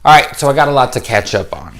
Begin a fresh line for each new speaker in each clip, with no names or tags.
Alright, so I got a lot to catch up on.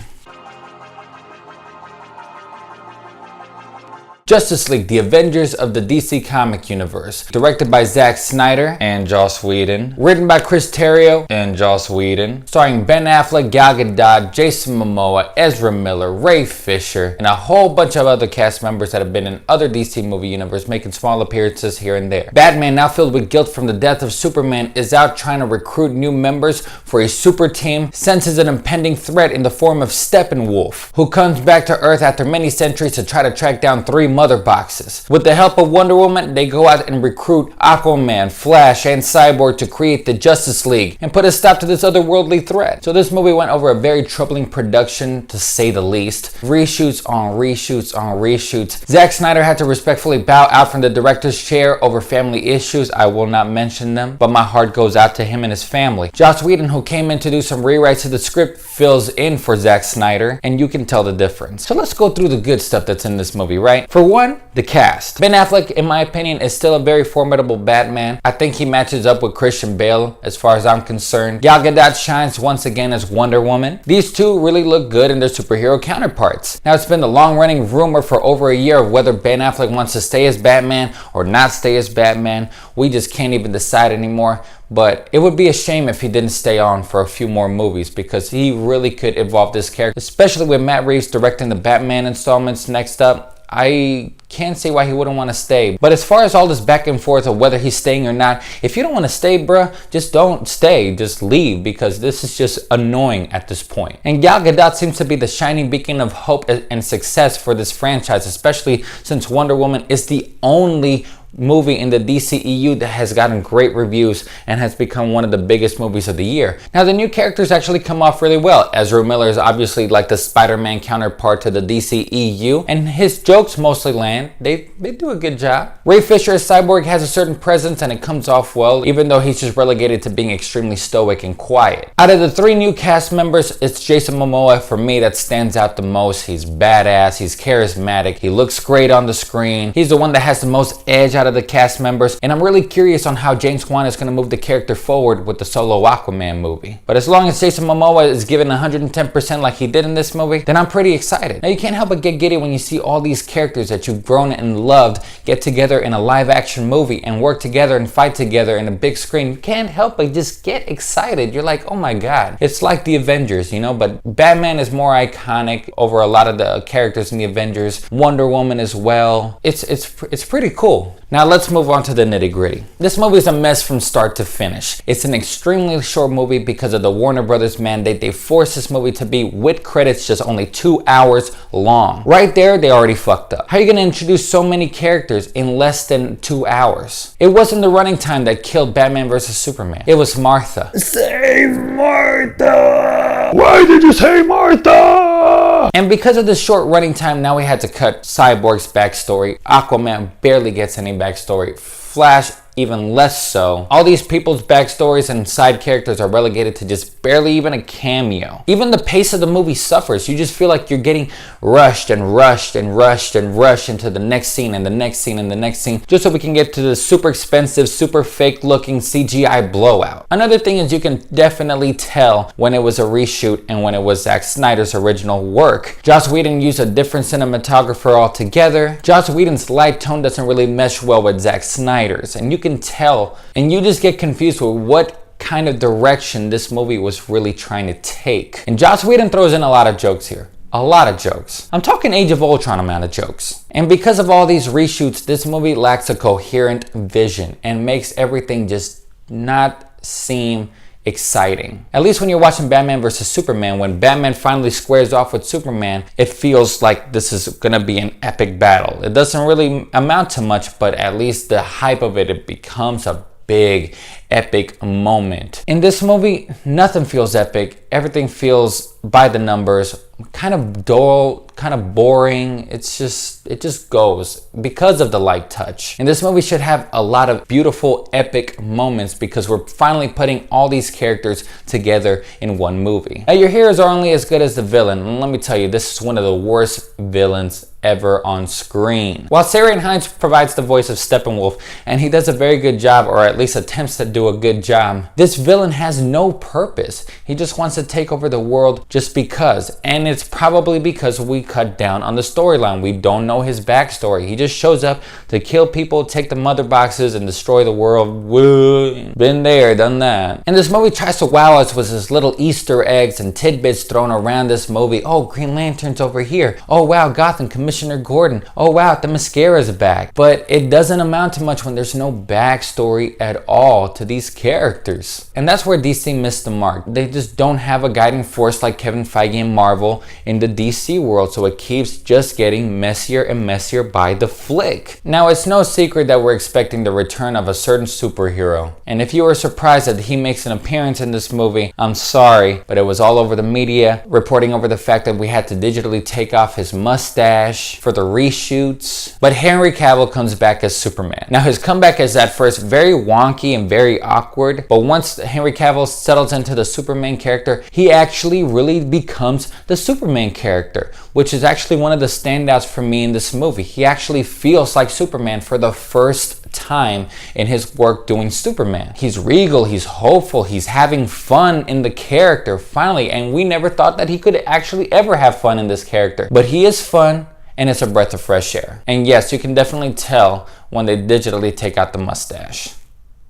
Justice League, the Avengers of the DC Comic Universe. Directed by Zack Snyder and Joss Whedon. Written by Chris Terrio and Joss Whedon. Starring Ben Affleck, Gal Gadot, Jason Momoa, Ezra Miller, Ray Fisher, and a whole bunch of other cast members that have been in other DC movie universe, making small appearances here and there. Batman, now filled with guilt from the death of Superman, is out trying to recruit new members for a super team, senses an impending threat in the form of Steppenwolf, who comes back to Earth after many centuries to try to track down 3 mother boxes. With the help of Wonder Woman, they go out and recruit Aquaman, Flash, and Cyborg to create the Justice League and put a stop to this otherworldly threat. So this movie went over a very troubling production, to say the least. Reshoots on reshoots on reshoots. Zack Snyder had to respectfully bow out from the director's chair over family issues. I will not mention them, but my heart goes out to him and his family. Joss Whedon, who came in to do some rewrites to the script, fills in for Zack Snyder, and you can tell the difference. So let's go through the good stuff that's in this movie, right? For one, the cast. Ben Affleck, in my opinion, is still a very formidable Batman. I think he matches up with Christian Bale as far as I'm concerned. Gal Gadot shines once again as Wonder Woman. These two really look good in their superhero counterparts. Now, it's been a long-running rumor for over a year of whether Ben Affleck wants to stay as Batman or not stay as Batman. We just can't even decide anymore. But it would be a shame if he didn't stay on for a few more movies, because he really could evolve this character, especially with Matt Reeves directing the Batman installments next up. I can't see why he wouldn't want to stay. But as far as all this back and forth of whether he's staying or not, if you don't want to stay, bruh, just don't stay. Just leave, because this is just annoying at this point. And Gal Gadot seems to be the shining beacon of hope and success for this franchise, especially since Wonder Woman is the only movie in the DCEU that has gotten great reviews and has become one of the biggest movies of the year. Now, the new characters actually come off really well. Ezra Miller is obviously like the Spider-Man counterpart to the DCEU, and his jokes mostly land. They do a good job. Ray Fisher as Cyborg has a certain presence and it comes off well, even though he's just relegated to being extremely stoic and quiet. Out of the 3 new cast members, it's Jason Momoa for me that stands out the most. He's badass, he's charismatic, he looks great on the screen. He's the one that has the most edge out of the cast members, and I'm really curious on how James Wan is going to move the character forward with the solo Aquaman movie. But as long as Jason Momoa is given 110% like he did in this movie, then I'm pretty excited. Now, you can't help but get giddy when you see all these characters that you've grown and loved get together in a live action movie and work together and fight together in a big screen. You can't help but just get excited. You're like, oh my god. It's like the Avengers, you know, but Batman is more iconic over a lot of the characters in the Avengers. Wonder Woman as well. It's pretty cool. Now let's move on to the nitty gritty. This movie is a mess from start to finish. It's an extremely short movie because of the Warner Brothers mandate. They forced this movie to be, with credits, just only 2 hours long. Right there, they already fucked up. How are you gonna introduce so many characters in less than 2 hours? It wasn't the running time that killed Batman vs. Superman. It was Martha. Save Martha! Why did you say Martha? And because of the short running time, now we had to cut Cyborg's backstory. Aquaman barely gets any backstory. Flash, even less so. All these people's backstories and side characters are relegated to just barely even a cameo. Even the pace of the movie suffers. You just feel like you're getting rushed and rushed and rushed and rushed into the next scene and the next scene and the next scene, just so we can get to the super expensive, super fake looking CGI blowout. Another thing is, you can definitely tell when it was a reshoot and when it was Zack Snyder's original work. Joss Whedon used a different cinematographer altogether. Joss Whedon's light tone doesn't really mesh well with Zack Snyder's, and you can tell, and you just get confused with what kind of direction this movie was really trying to take. And Joss Whedon throws in a lot of jokes here. A lot of jokes. I'm talking Age of Ultron amount of jokes. And because of all these reshoots, this movie lacks a coherent vision and makes everything just not seem exciting. At least when you're watching Batman vs. Superman, when Batman finally squares off with Superman, it feels like this is gonna be an epic battle. It doesn't really amount to much, but at least the hype of it becomes a big epic moment. In this movie, nothing feels epic. Everything feels by the numbers, kind of dull, kind of boring. It just goes because of the light touch. And this movie should have a lot of beautiful epic moments because we're finally putting all these characters together in one movie. Now, your heroes are only as good as the villain, and let me tell you, this is one of the worst villains ever on screen. While Ciarán Hinds provides the voice of Steppenwolf, and he does a very good job, or at least attempts to do do a good job. This villain has no purpose. He just wants to take over the world just because. And it's probably because we cut down on the storyline. We don't know his backstory. He just shows up to kill people, take the mother boxes, and destroy the world. Woo. Been there, done that. And this movie tries to wow us with his little Easter eggs and tidbits thrown around this movie. Oh, Green Lantern's over here. Oh wow, Gotham, Commissioner Gordon. Oh wow, the mascara's back. But it doesn't amount to much when there's no backstory at all to these characters. And that's where DC missed the mark. They just don't have a guiding force like Kevin Feige and Marvel in the DC world, so it keeps just getting messier and messier by the flick. Now, it's no secret that we're expecting the return of a certain superhero. And if you were surprised that he makes an appearance in this movie, I'm sorry, but it was all over the media, reporting over the fact that we had to digitally take off his mustache for the reshoots. But Henry Cavill comes back as Superman. Now, his comeback is at first very wonky and very awkward, but once Henry Cavill settles into the Superman character, he actually really becomes the Superman character, which is actually one of the standouts for me in this movie. He actually feels like Superman for the first time in his work doing Superman. He's regal, he's hopeful, he's having fun in the character finally, and we never thought that he could actually ever have fun in this character. But he is fun, and it's a breath of fresh air. And yes, you can definitely tell when they digitally take out the mustache.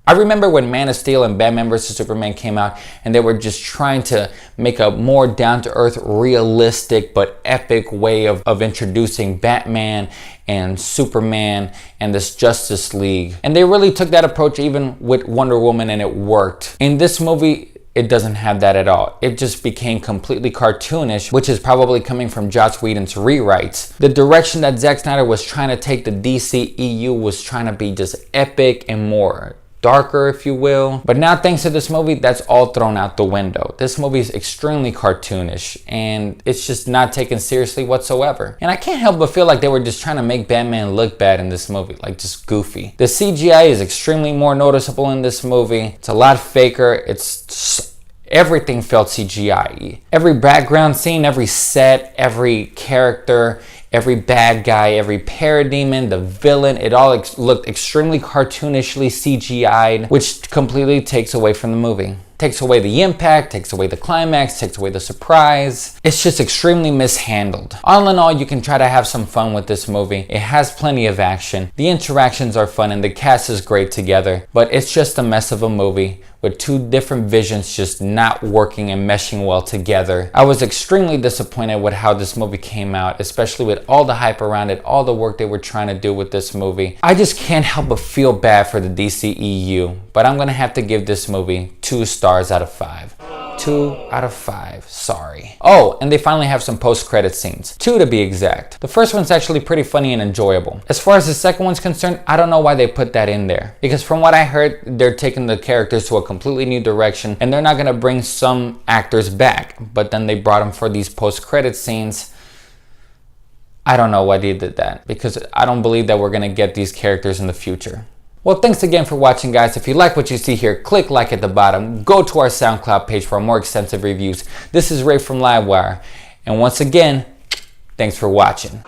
I remember when Man of Steel and Batman vs. Superman came out, and they were just trying to make a more down-to-earth, realistic, but epic way of introducing Batman and Superman and this Justice League. And they really took that approach even with Wonder Woman, and it worked. In this movie, it doesn't have that at all. It just became completely cartoonish, which is probably coming from Joss Whedon's rewrites. The direction that Zack Snyder was trying to take the DCEU was trying to be just epic and more darker, if you will. But now, thanks to this movie, that's all thrown out the window. This movie is extremely cartoonish, and it's just not taken seriously whatsoever. And I can't help but feel like they were just trying to make Batman look bad in this movie, like just goofy. The CGI is extremely more noticeable in this movie. It's a lot faker. Everything felt CGI. Every background scene, every set, every character, every bad guy, every parademon, the villain, it all looked extremely cartoonishly CGI'd, which completely takes away from the movie. Takes away the impact, takes away the climax, takes away the surprise. It's just extremely mishandled. All in all, you can try to have some fun with this movie. It has plenty of action. The interactions are fun and the cast is great together, but it's just a mess of a movie with two different visions just not working and meshing well together. I was extremely disappointed with how this movie came out, especially with all the hype around it, all the work they were trying to do with this movie. I just can't help but feel bad for the DCEU, but I'm gonna have to give this movie 2 stars out of 5. 2 out of 5, sorry. Oh, and they finally have some post-credit scenes. 2 to be exact. The first one's actually pretty funny and enjoyable. As far as the second one's concerned, I don't know why they put that in there. Because from what I heard, they're taking the characters to a completely new direction, and they're not gonna bring some actors back. But then they brought them for these post-credit scenes. I don't know why they did that, because I don't believe that we're gonna get these characters in the future. Well, thanks again for watching, guys. If you like what you see here, click like at the bottom. Go to our SoundCloud page for more extensive reviews. This is Ray from LiveWire. And once again, thanks for watching.